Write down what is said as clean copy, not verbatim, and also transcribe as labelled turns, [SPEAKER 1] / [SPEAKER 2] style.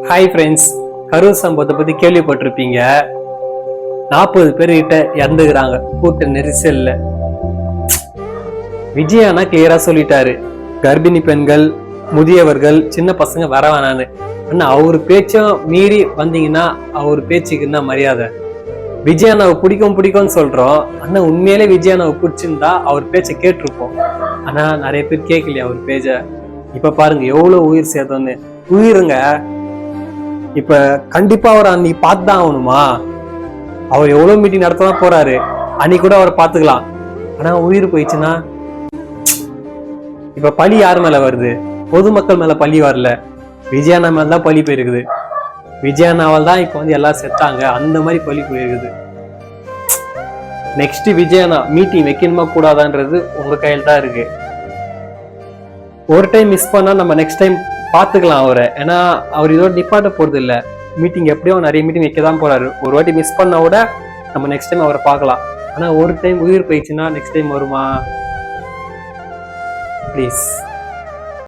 [SPEAKER 1] Hi friends, Karur சம்பவத்தை பத்தி கேள்விப்பட்டிருப்பீங்க. 40 பேர்கிட்ட இறந்துக்கிறாங்க கூட்ட நெரிசல்ல. விஜய் அண்ணா கிளியரா சொல்லிட்டாரு, கர்ப்பிணி பெண்கள், முதியவர்கள், சின்ன பசங்க வர வேணான்னு. ஆனா அவரு பேச்சும் மீறி வந்தீங்கன்னா அவர் பேச்சுக்கு என்ன மரியாதை? விஜய் அண்ணாவை பிடிக்கும்னு சொல்றோம். ஆனா உண்மையிலே விஜய் அண்ணாவை பிடிச்சிருந்தா அவர் பேச்சை கேட்டிருப்போம். ஆனா நிறைய பேர் கேட்கலையா அவர் பேச்ச. இப்ப பாருங்க எவ்வளவு உயிர் சேதம்னு. உயிருங்க இப்ப கண்டிப்பா அவர் அன்னைக்கு பார்த்துதான் ஆகணுமா? அவர் எவ்வளவு மீட்டிங் நடத்ததான் போறாரு, அன்னைக்கு கூட அவரை பார்த்துக்கலாம். ஆனா உயிர் போயிடுச்சுன்னா இப்ப பழி யார் மேல வருது? பொதுமக்கள் மேல பழி வரல, விஜயானா மேலதான் பழி போயிருக்குது. விஜயானாவால் தான் இப்ப எல்லாம் செத்தாங்க, அந்த மாதிரி பழி போயிருக்குது. நெக்ஸ்ட் விஜயானா மீட்டிங் வைக்கணுமா கூடாதான்றது உங்க கையில் தான் இருக்கு. ஒரு டைம் மிஸ் பண்ணா நம்ம நெக்ஸ்ட் டைம் பாத்துக்கலாம் அவரை. ஏன்னா அவர் இதோட நிப்பாட்ட போறது இல்ல. மீட்டிங் எப்படியோ நிறைய மீட்டிங் வைக்கதான் போறாரு. ஒரு வாட்டி மிஸ் பண்ணா கூட நம்ம நெக்ஸ்ட் டைம் அவரை பார்க்கலாம். ஆனா ஒரு டைம் உயிர் போயிடுச்சுன்னா நெக்ஸ்ட் டைம் வருமா? ப்ளீஸ்.